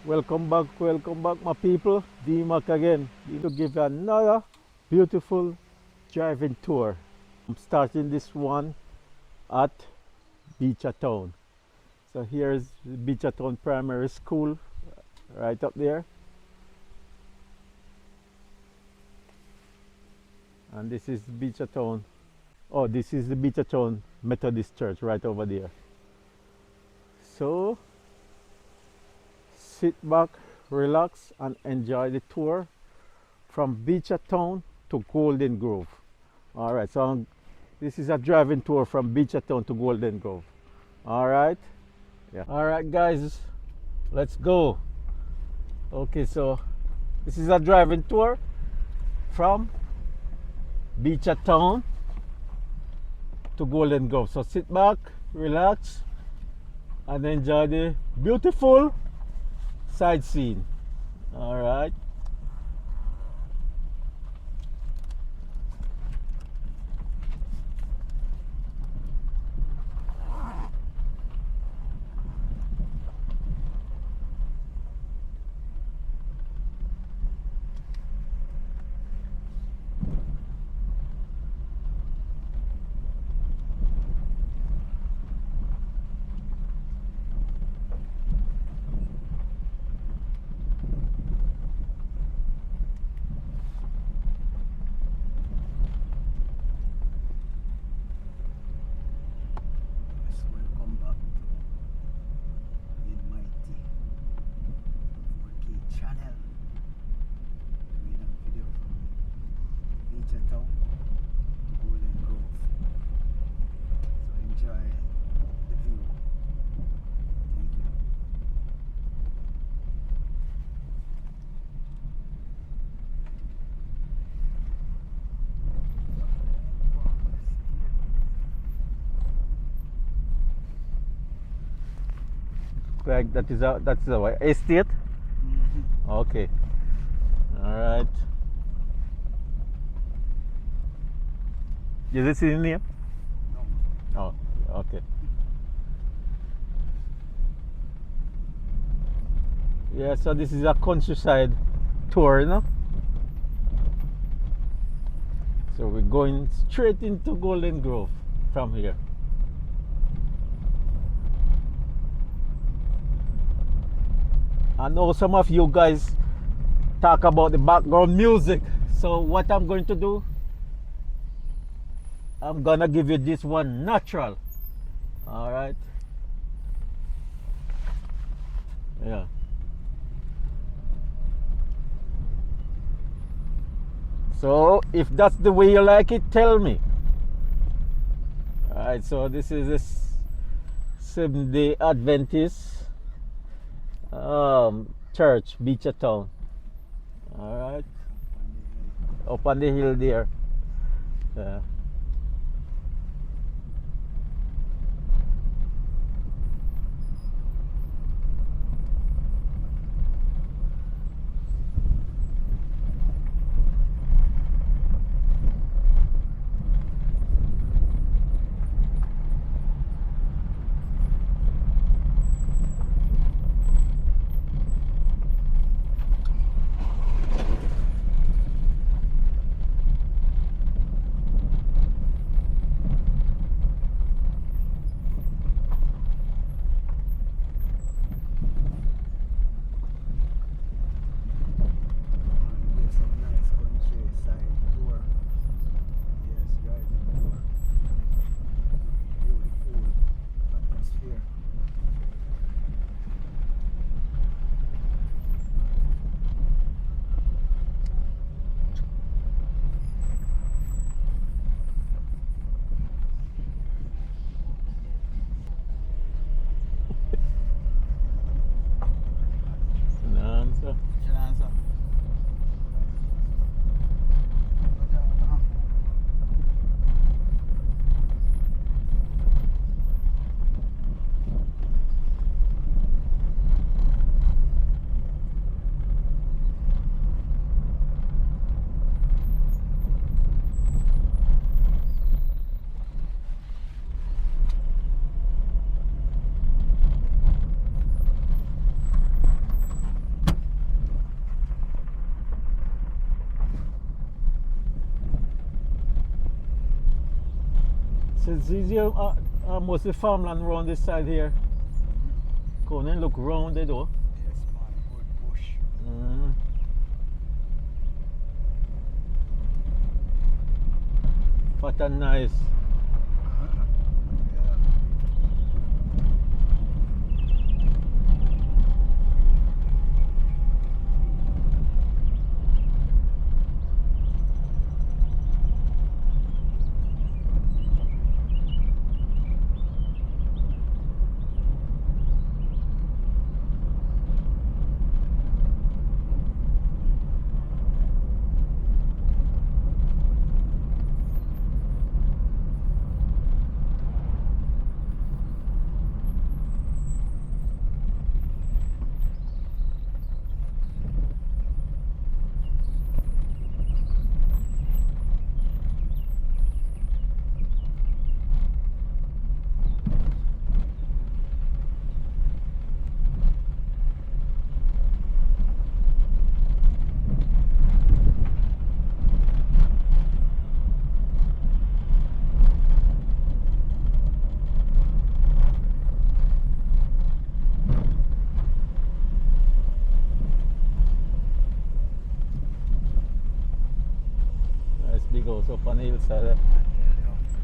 welcome back, my people. D-Mac again. To give you another beautiful driving tour. I'm starting this one at Beachertown. So here's Beachertown Primary School, right up there. And this is Beachertown. Oh, this is the Beachertown Methodist Church right over there. So sit back, relax, and enjoy the tour from Beachertown to Golden Grove. All right, so this is a driving tour from Beachertown to Golden Grove. All right, yeah. All right, guys, let's go. Okay, so this is a driving tour from Beachertown to Golden Grove. So sit back, relax, and enjoy the beautiful sightseeing. All right. Yes, welcome back to Mid-Mighty 4K channel. Doing a video from Beachertown to Golden Grove. So enjoy the view. Thank you. Like that's a what, estate. Okay. All right. Is this in here? No. Oh, okay. Yeah, so this is a countryside tour, you know? So we're going straight into Golden Grove from here. I know some of you guys talk about the background music. So what I'm going to do, I'm gonna give you this one natural. All right. Yeah. So if that's the way you like it, tell me. All right. So this is this Seventh-day Adventist church, Beachertown. All right. Up on the hill there. Yeah. So it's easier, mostly farmland around this side here. Come and look rounded though. Yes, man, good bush. Mm. Fat and nice. Yeah. Nice big house up on the hillside there. I tell you.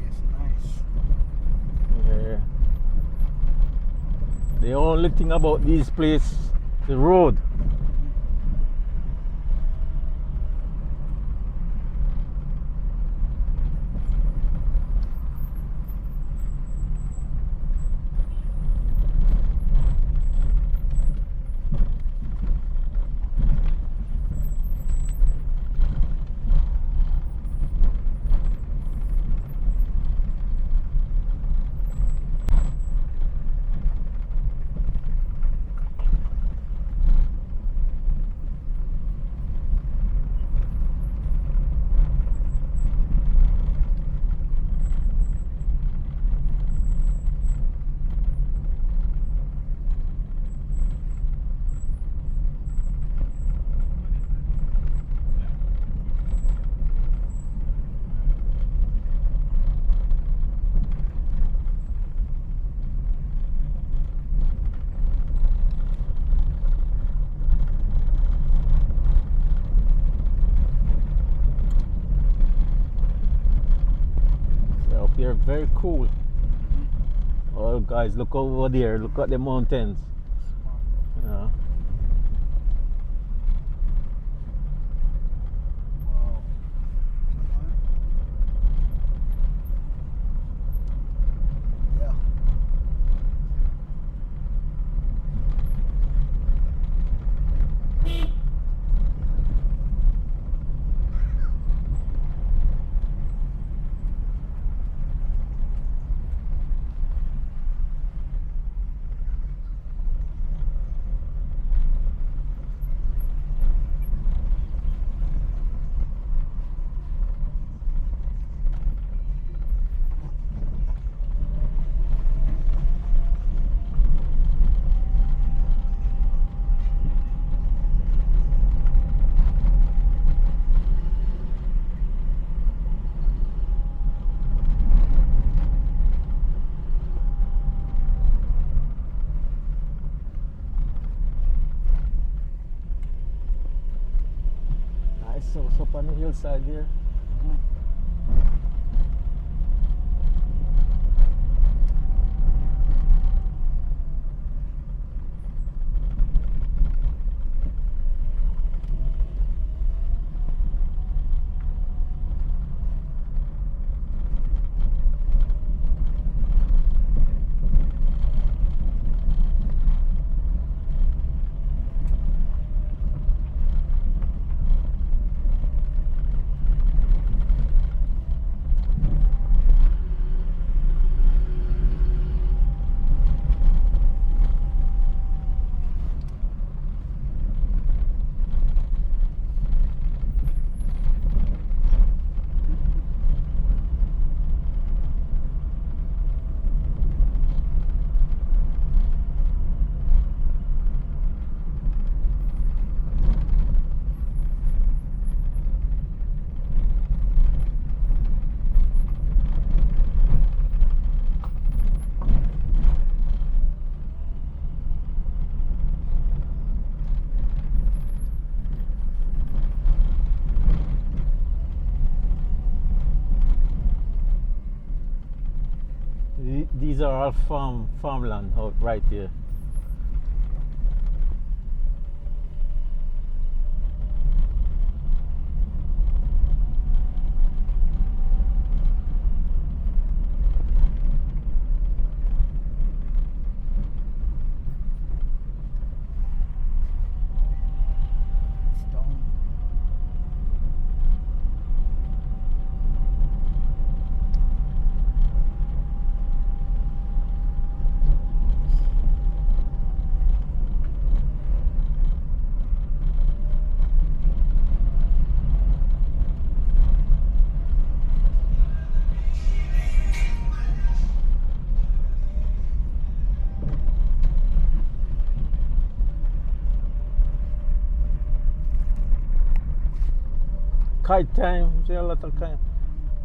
It's nice. Yeah. The only thing about this place, the road. So up here, very cool. Oh guys, look over there, look at the mountains. Yeah. Wow. Yeah. Nice house up on the hillside here. these are all farmland out right here. Stone. Kite time, see a lot of kite.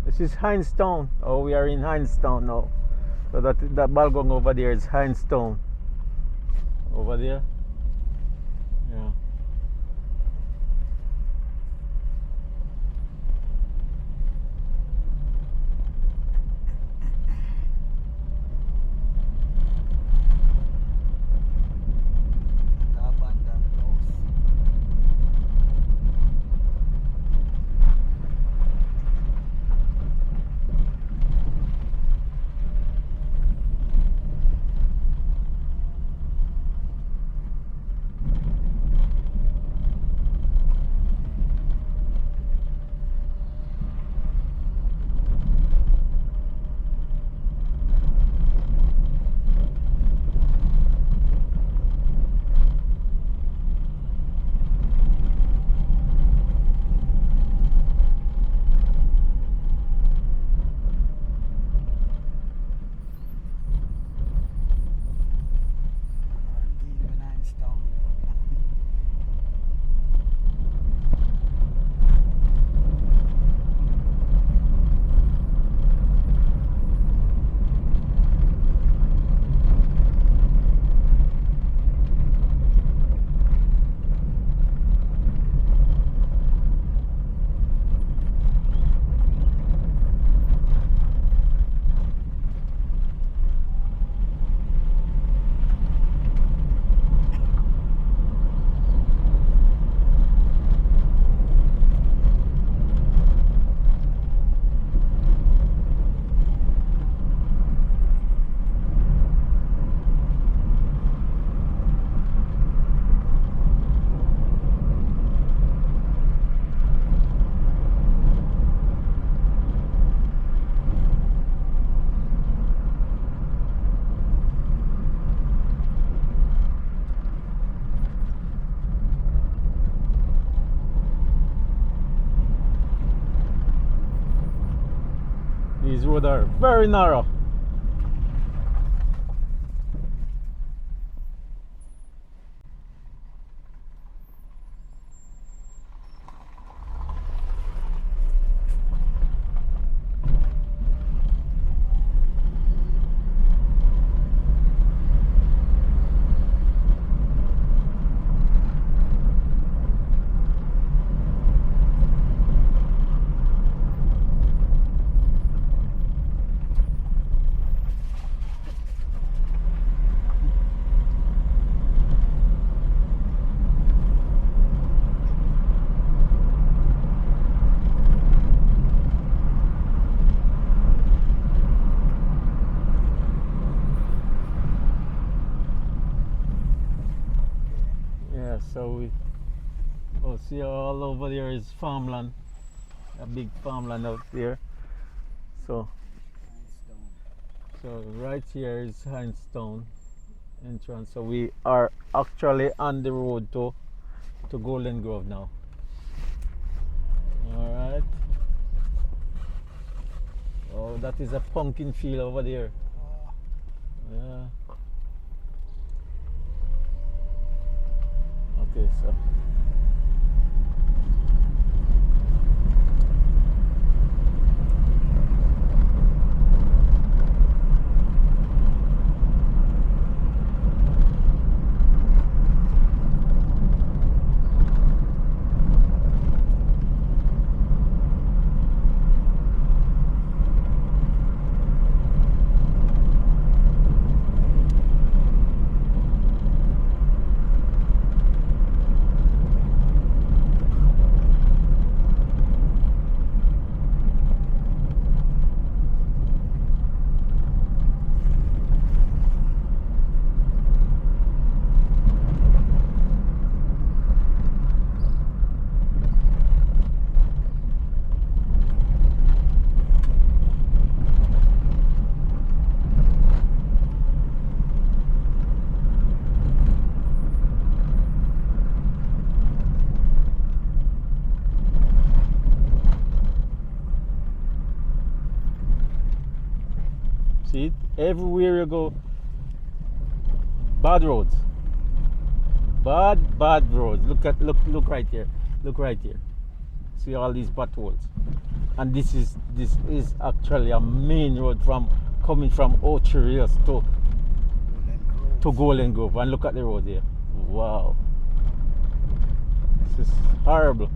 This is Hindstown. Oh, we are in Hindstown now. So that balgong over there is Hindstown. Over there. Yeah. The abandoned house. Deep in Einstein. These roads are very narrow. Yeah, so we see all over there is farmland. A big farmland out there. So right here is Hindstown entrance. So we are actually on the road to Golden Grove now. Alright. Oh, that is a pumpkin field over there. Yeah. Okay, so See it? Everywhere you go, bad roads. Bad roads. Look right here. Look right here. See all these potholes. And this is actually a main road from coming from Ocherios to Golden Grove. And look at the road here. Wow. This is horrible.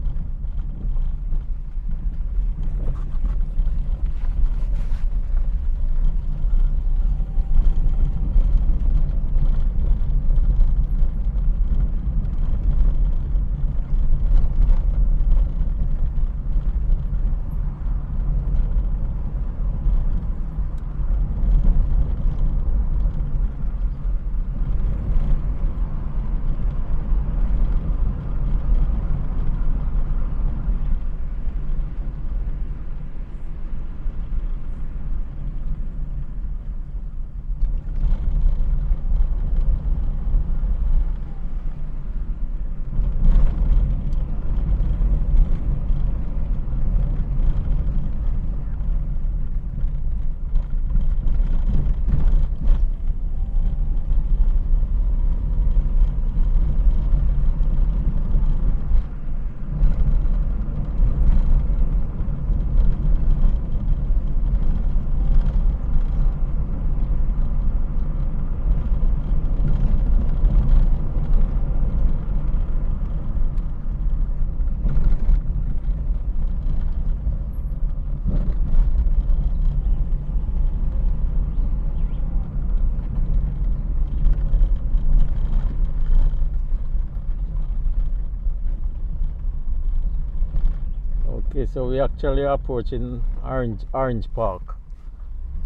Okay, so we actually are approaching Orange Park.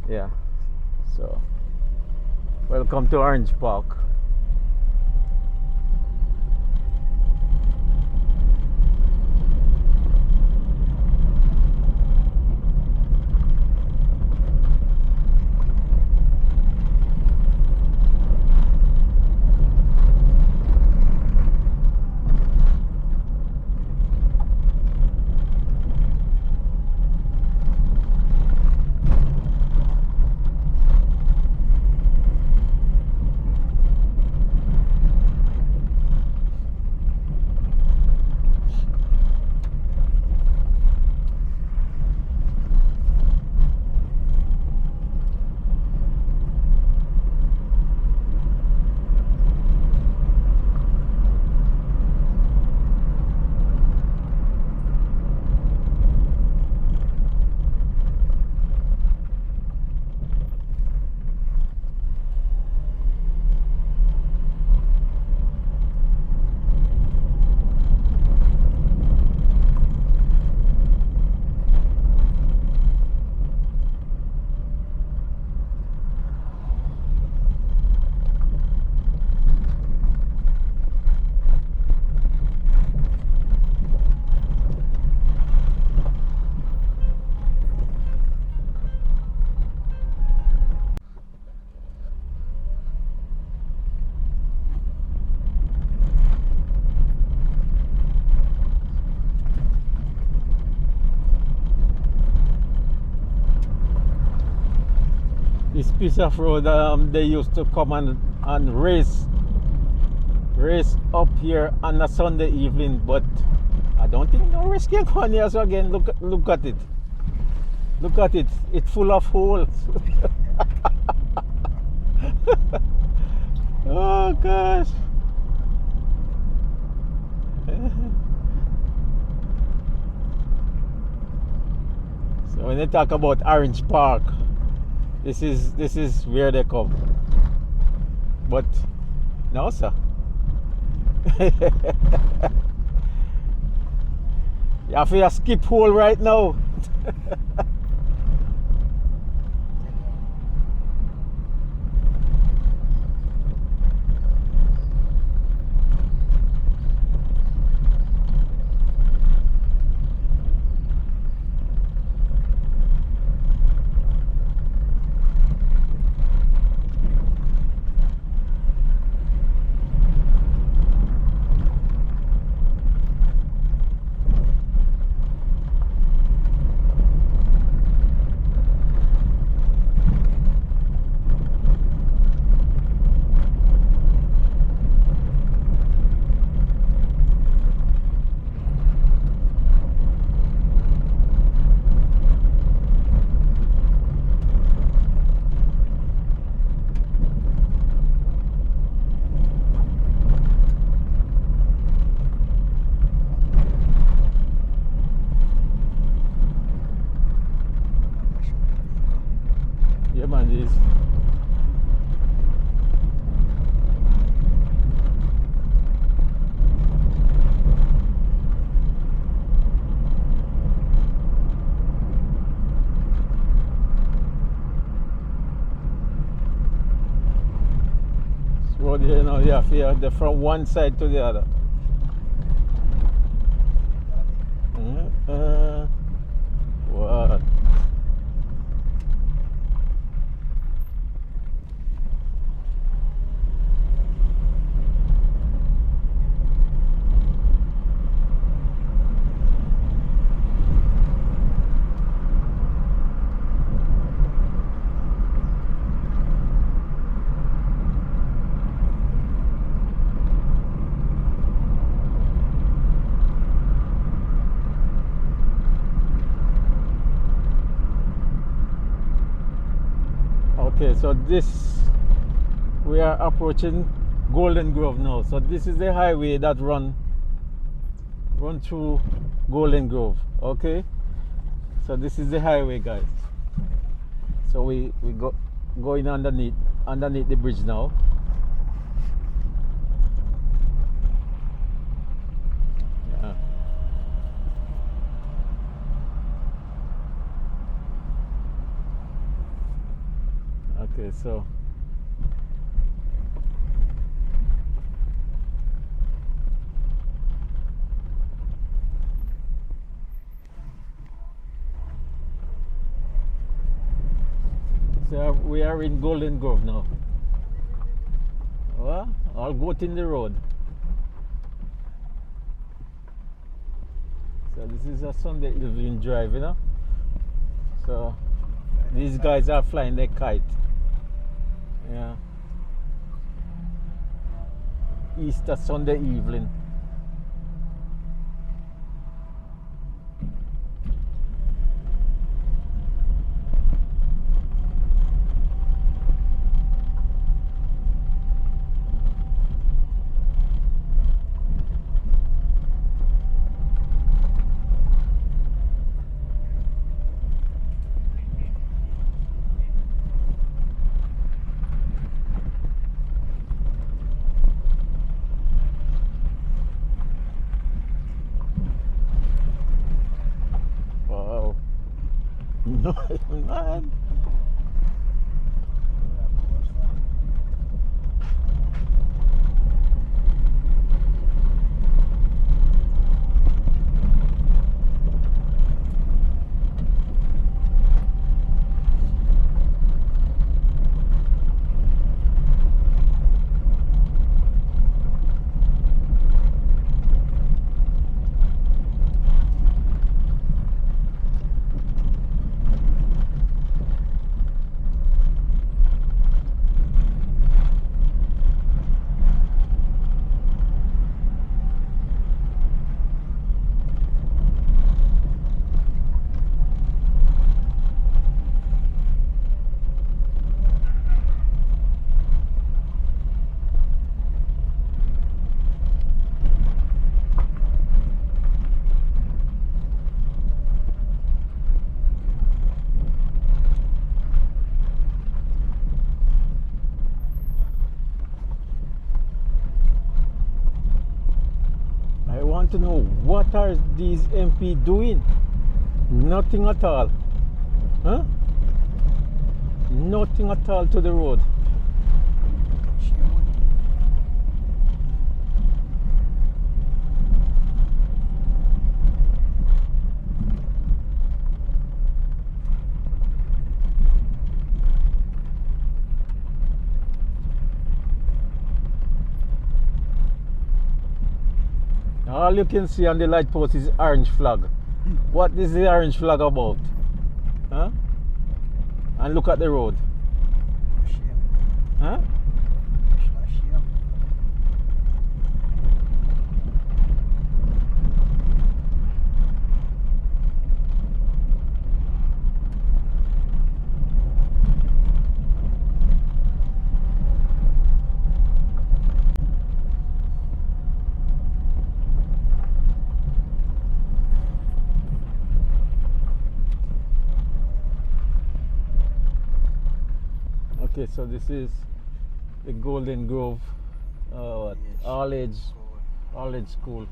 Yeah. So welcome to Orange Park. This piece of road, they used to come and race up here on a Sunday evening, but I don't think no race can come here. So again, look at it. Look at it. It's full of holes. Oh gosh. So when they talk about Orange Park, this is where they come. But no, sir. You have to skip hole right now. yeah, they're from one side to the other. What? Okay, so we are approaching Golden Grove now. So this is the highway that run through Golden Grove. Okay, so this is the highway, guys. So we going underneath the bridge now. Yeah. Okay, so we are in Golden Grove now. Well, I'll go in the road. So this is a Sunday evening drive, you know. So these guys are flying their kite. Yeah. Easter Sunday evening. Wow. No, man. I want to know, what are these MP doing? Nothing at all. Huh? Nothing at all to the road. All you can see on the light post is orange flag. What is the orange flag about? Huh? And look at the road. Huh? Okay, so this is the Golden Grove all age school.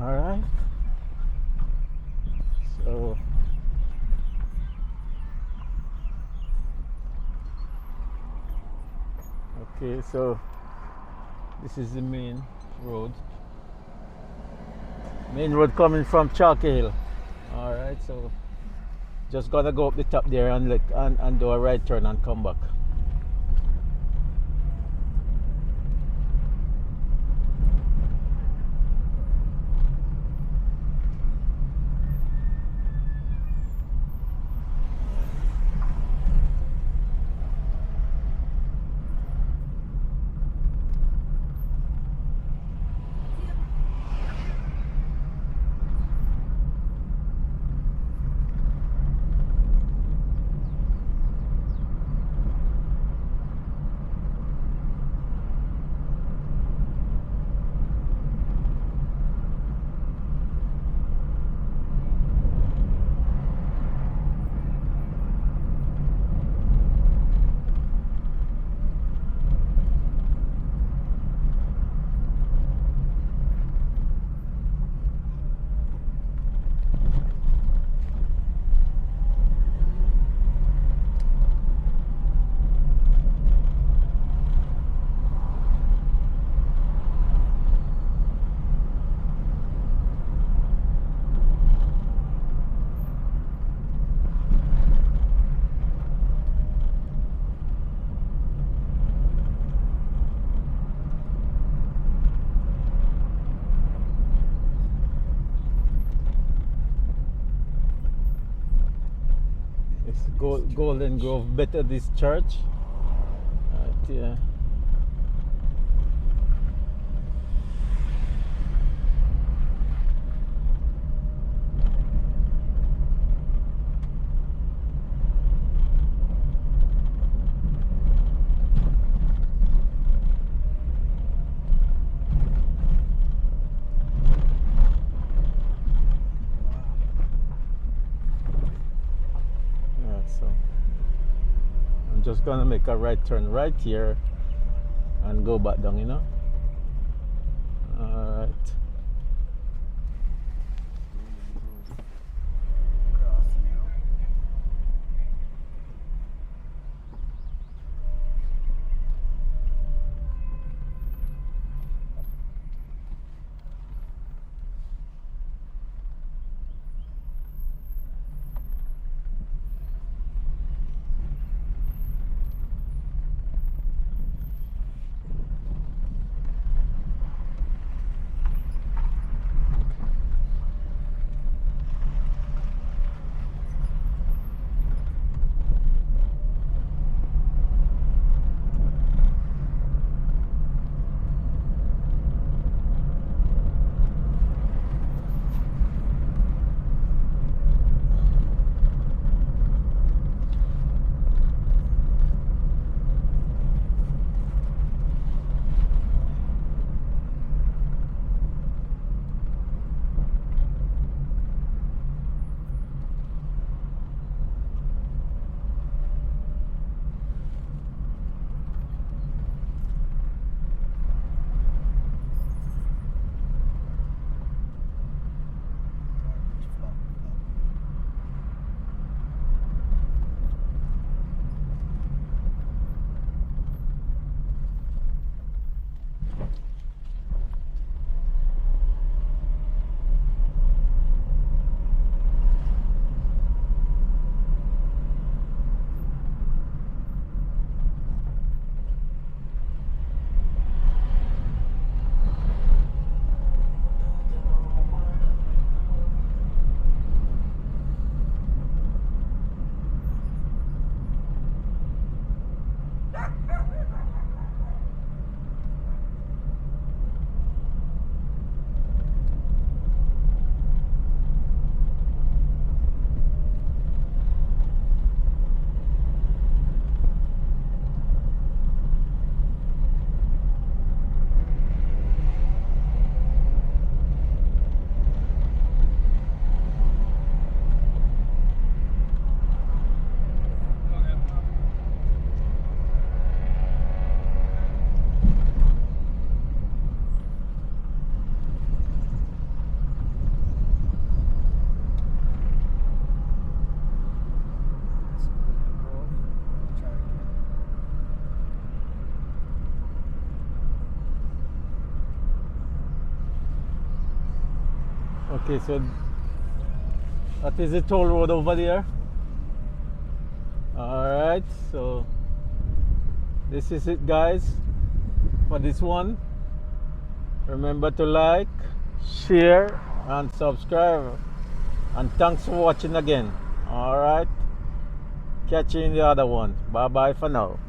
All right. So okay, so this is the road. Main road coming from Chalky Hill. All right, so just gonna go up the top there and and do a right turn and come back. It's Golden Grove Methodist Church. Yeah. Yeah, so I'm just gonna make a right turn right here and go back down, you know. All right. Crossing now. Okay, so that is the toll road over there. Alright, so this is it, guys, for this one. Remember to like, share, and subscribe. And thanks for watching again. Alright, catch you in the other one. Bye bye for now.